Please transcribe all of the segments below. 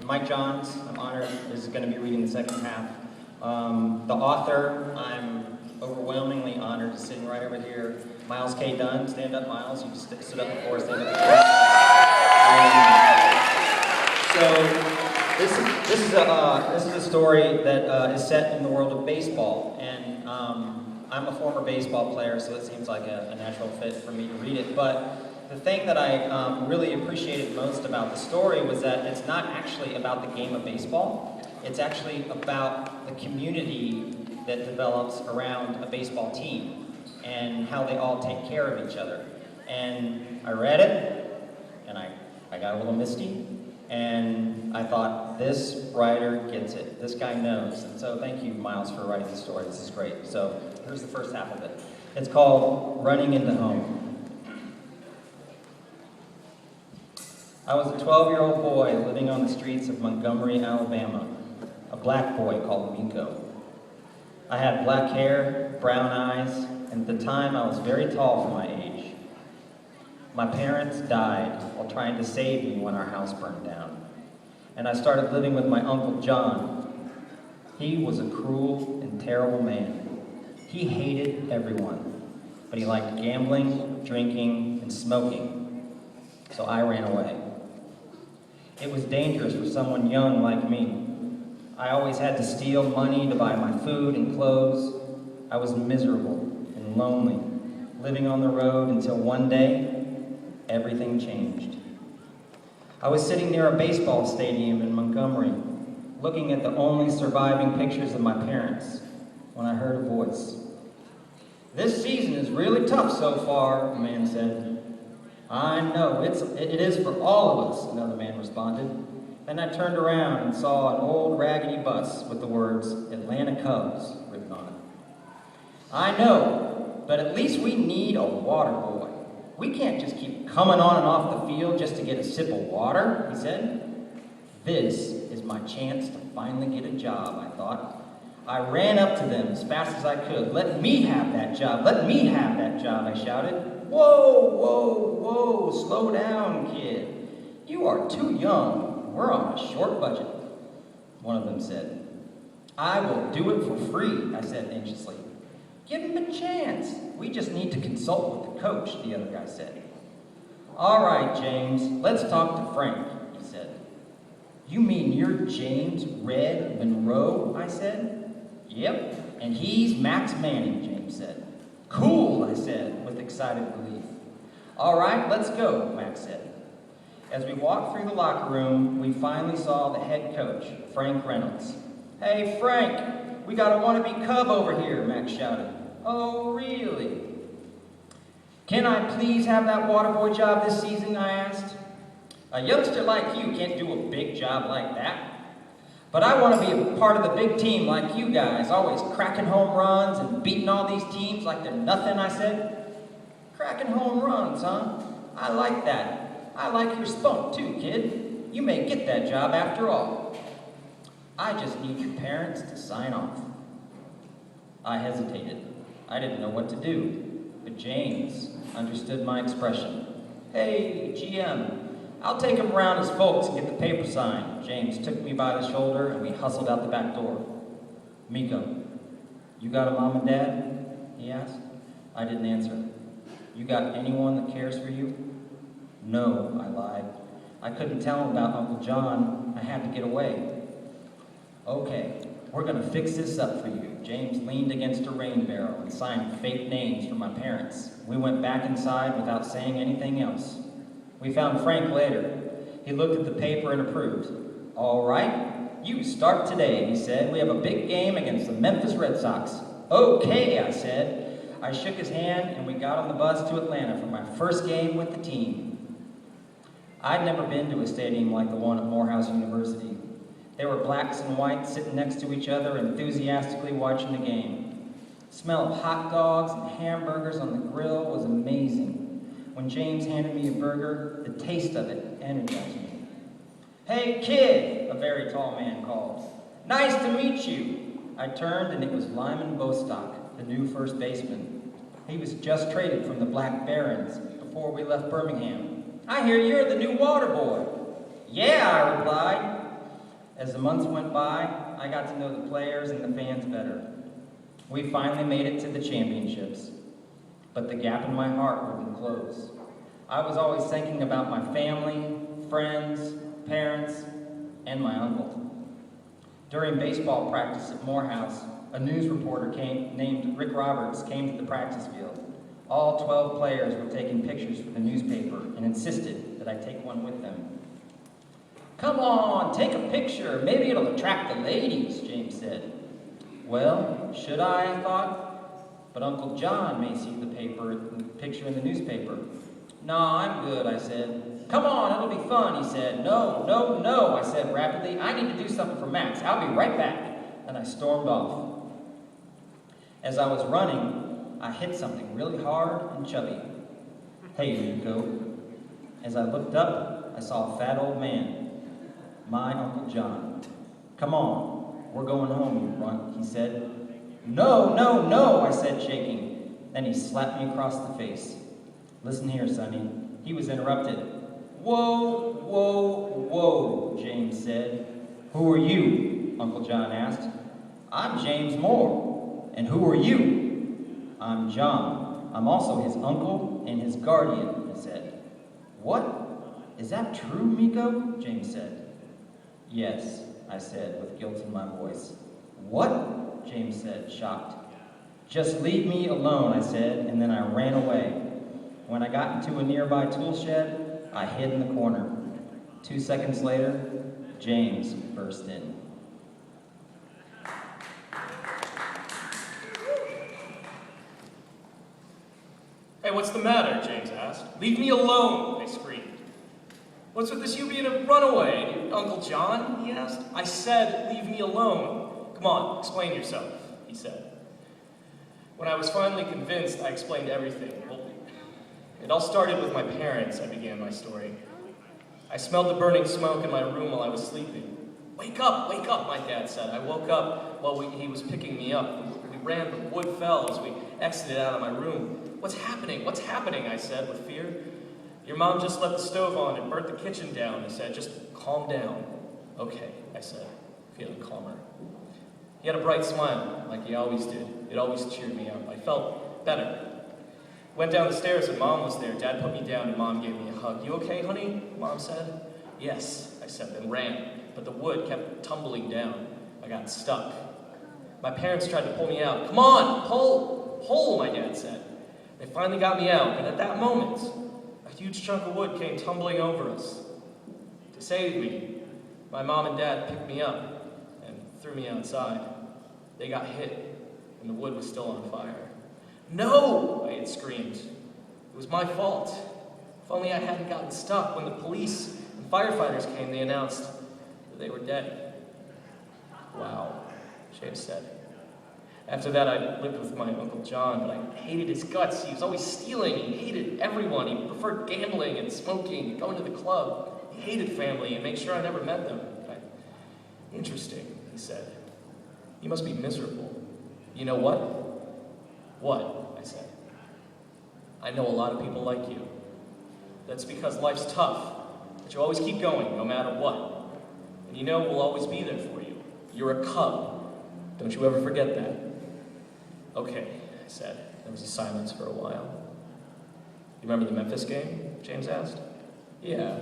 Mike Johns. I'm honored, is going to be reading the second half. The author, I'm overwhelmingly honored, is sitting right over here. Myles K. Dunn. Stand up, Myles. You stood up before. Stand up again. So this is a story that is set in the world of baseball, and I'm a former baseball player, so it seems like a natural fit for me to read it. But the thing that I really appreciated most about the story was that it's not actually about the game of baseball. It's actually about the community that develops around a baseball team and how they all take care of each other. And I read it, and I got a little misty, and I thought, this writer gets it. This guy knows. And so thank you, Myles, for writing the story. This is great. So here's the first half of it. It's called Running into Home. I was a 12-year-old boy living on the streets of Montgomery, Alabama, a black boy called Miko. I had black hair, brown eyes, and at the time I was very tall for my age. My parents died while trying to save me when our house burned down, and I started living with my Uncle John. He was a cruel and terrible man. He hated everyone, but he liked gambling, drinking, and smoking, so I ran away. It was dangerous for someone young like me. I always had to steal money to buy my food and clothes. I was miserable and lonely, living on the road until one day, everything changed. I was sitting near a baseball stadium in Montgomery, looking at the only surviving pictures of my parents, when I heard a voice. "This season is really tough so far," a man said. "I know, it is for all of us," another man responded. Then I turned around and saw an old raggedy bus with the words, "Atlanta Cubs," written on it. "I know, but at least we need a water boy. We can't just keep coming on and off the field just to get a sip of water," he said. This is my chance to finally get a job, I thought. I ran up to them as fast as I could. "Let me have that job, let me have that job," I shouted. "Whoa, whoa, whoa, slow down, kid. You are too young. We're on a short budget," one of them said. "I will do it for free," I said anxiously. "Give him a chance. We just need to consult with the coach," the other guy said. "All right, James, let's talk to Frank," he said. "You mean you're James Red Monroe?" I said. "Yep, and he's Max Manning," James said. "Cool," I said with excited relief. "All right, let's go," Max said. As we walked through the locker room, we finally saw the head coach, Frank Reynolds. "Hey, Frank, we got a wannabe Cub over here," Max shouted. "Oh, really? Can I please have that water boy job this season?" I asked. "A youngster like you can't do a big job like that. But I want to be a part of the big team like you guys, always cracking home runs and beating all these teams like they're nothing," I said. "Cracking home runs, huh? I like that. I like your spunk too, kid. You may get that job after all. I just need your parents to sign off." I hesitated. I didn't know what to do, but James understood my expression. "Hey, GM, I'll take him around his folks and get the paper signed." James took me by the shoulder and we hustled out the back door. "Miko, you got a mom and dad?" he asked. I didn't answer. "You got anyone that cares for you?" "No," I lied. I couldn't tell him about Uncle John. I had to get away. "Okay, we're going to fix this up for you." James leaned against a rain barrel and signed fake names for my parents. We went back inside without saying anything else. We found Frank later. He looked at the paper and approved. "All right, you start today," he said. "We have a big game against the Memphis Red Sox." "Okay," I said. I shook his hand and we got on the bus to Atlanta for my first game with the team. I'd never been to a stadium like the one at Morehouse University. There were blacks and whites sitting next to each other, enthusiastically watching the game. The smell of hot dogs and hamburgers on the grill was amazing. When James handed me a burger, the taste of it energized me. "Hey, kid," a very tall man called. "Nice to meet you." I turned and it was Lyman Bostock, the new first baseman. He was just traded from the Black Barons before we left Birmingham. "I hear you're the new water boy." "Yeah," I replied. As the months went by, I got to know the players and the fans better. We finally made it to the championships, but the gap in my heart wouldn't close. I was always thinking about my family, friends, parents, and my uncle. During baseball practice at Morehouse, a news reporter named Rick Roberts came to the practice field. All 12 players were taking pictures for the newspaper and insisted that I take one with them. "Come on, take a picture. Maybe it'll attract the ladies," James said. Well, should I thought? But Uncle John may see the picture in the newspaper. "Nah, I'm good," I said. "Come on, it'll be fun," he said. "No, no, no," I said rapidly. "I need to do something for Max. I'll be right back." And I stormed off. As I was running, I hit something really hard and chubby. "Hey, Nico." As I looked up, I saw a fat old man, my Uncle John. "Come on, we're going home, you runt," he said. "No, no, no," I said, shaking. Then he slapped me across the face. "Listen here, Sonny." He was interrupted. "Whoa, whoa, whoa," James said. "Who are you?" Uncle John asked. "I'm James Moore." "And who are you?" "I'm John. I'm also his uncle and his guardian," he said. "What? Is that true, Miko?" James said. "Yes," I said with guilt in my voice. "What?" James said, shocked. "Just leave me alone," I said, and then I ran away. When I got into a nearby tool shed, I hid in the corner. 2 seconds later, James burst in. "Hey, what's the matter?" James asked. "Leave me alone," I screamed. "What's with this you being a runaway, Uncle John?" he asked. "I said, leave me alone." "Come on, explain yourself," he said. When I was finally convinced, I explained everything. Well, it all started with my parents, I began my story. I smelled the burning smoke in my room while I was sleeping. Wake up, my dad said. I woke up while he was picking me up. We ran, but wood fell as we exited out of my room. What's happening, I said with fear. "Your mom just left the stove on and burnt the kitchen down," he said. "Just calm down." "Okay," I said, feeling calmer. He had a bright smile, like he always did. It always cheered me up. I felt better. Went down the stairs and Mom was there. Dad put me down and Mom gave me a hug. "You okay, honey?" Mom said. "Yes," I said, then ran. But the wood kept tumbling down. I got stuck. My parents tried to pull me out. "Come on, pull," my dad said. They finally got me out, and at that moment, a huge chunk of wood came tumbling over us. To save me, my mom and dad picked me up and threw me outside. They got hit, and the wood was still on fire. "No!" I had screamed. "It was my fault. If only I hadn't gotten stuck. When the police and firefighters came, they announced that they were dead." "Wow," James said. After that, I lived with my Uncle John, but I hated his guts. He was always stealing. He hated everyone. He preferred gambling and smoking and going to the club. He hated family and made sure I never met them. "Interesting," he said. "You must be miserable. You know what?" "What?" I said. "I know a lot of people like you. That's because life's tough, but you always keep going, no matter what. And you know we'll always be there for you. You're a cub. Don't you ever forget that." "Okay," I said. There was a silence for a while. "You remember the Memphis game?" James asked. "Yeah.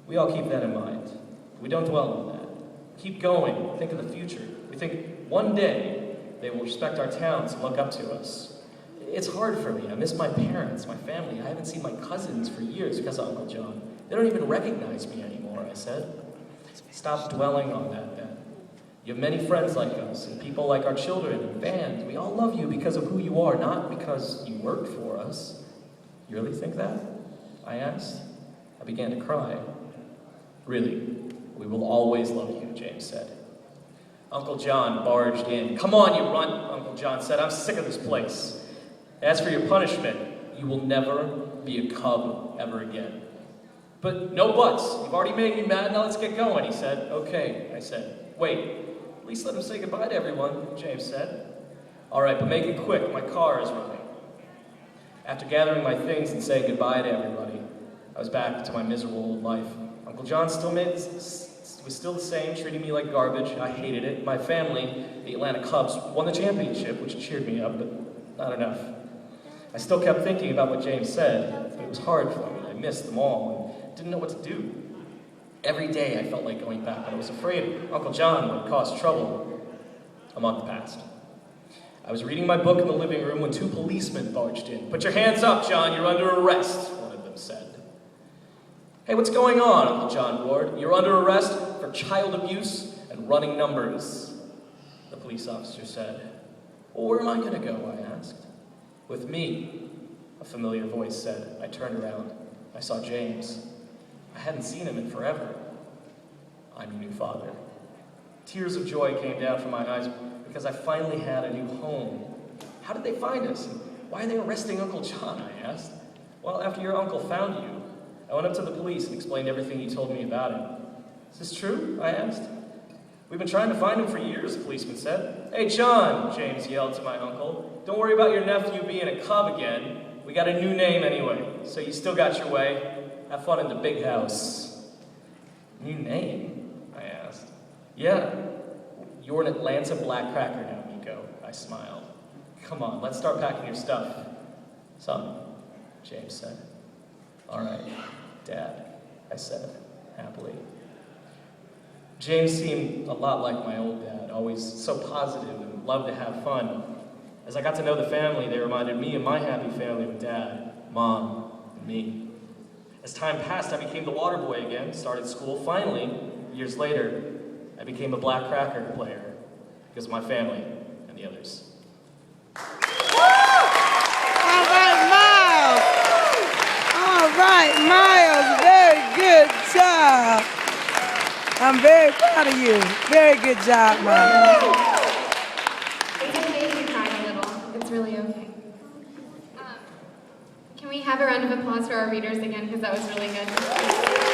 We all keep that in mind. We don't dwell on that. Keep going. Think of the future. We think one day they will respect our towns and look up to us. It's hard for me. I miss my parents, my family. I haven't seen my cousins for years because of Uncle John. They don't even recognize me anymore," I said. "Stop dwelling on that, then. You have many friends like us, and people like our children and fans. We all love you because of who you are, not because you worked for us." "You really think that?" I asked. I began to cry. "Really, we will always love you," James said. Uncle John barged in. "Come on, you runt," Uncle John said. "I'm sick of this place. As for your punishment, you will never be a cub ever again." "But no buts. You've already made me mad. Now let's get going," he said. "Okay," I said. "Wait. At least let him say goodbye to everyone," James said. "All right, but make it quick. My car is running." After gathering my things and saying goodbye to everybody, I was back to my miserable old life. Uncle John still It was still the same, treating me like garbage. I hated it. My family, the Atlanta Cubs, won the championship, which cheered me up, but not enough. I still kept thinking about what James said, but it was hard for me. I missed them all and didn't know what to do. Every day I felt like going back, but I was afraid Uncle John would cause trouble. A month passed. I was reading my book in the living room when 2 policemen barged in. "Put your hands up, John, you're under arrest," one of them said. "Hey, what's going on?" Uncle John roared. "You're under arrest for child abuse and running numbers," the police officer said. "Well, where am I going to go?" I asked. "With me," a familiar voice said. I turned around. I saw James. I hadn't seen him in forever. I'm your new father. Tears of joy came down from my eyes because I finally had a new home. "How did they find us? And why are they arresting Uncle John?" I asked. "Well, after your uncle found you, I went up to the police and explained everything he told me about him." "Is this true?" I asked. "We've been trying to find him for years," the policeman said. "Hey, John," James yelled to my uncle, "don't worry about your nephew being a cub again. We got a new name anyway, so you still got your way. Have fun in the big house." "New name?" I asked. "Yeah, you're an Atlanta Black Cracker now, Miko," I smiled. "Come on, let's start packing your stuff." "Son," James said. "All right, Dad," I said, happily. James seemed a lot like my old dad, always so positive and loved to have fun. As I got to know the family, they reminded me of my happy family with Dad, Mom, and me. As time passed, I became the water boy again, started school. Finally, years later, I became a Black Cracker player because of my family and the others. All right, Myles. All right, Myles, very good job. I'm very proud of you. Very good job, Myles. It's okay if you cried a little. It's really okay. Can we have a round of applause for our readers again, because that was really good.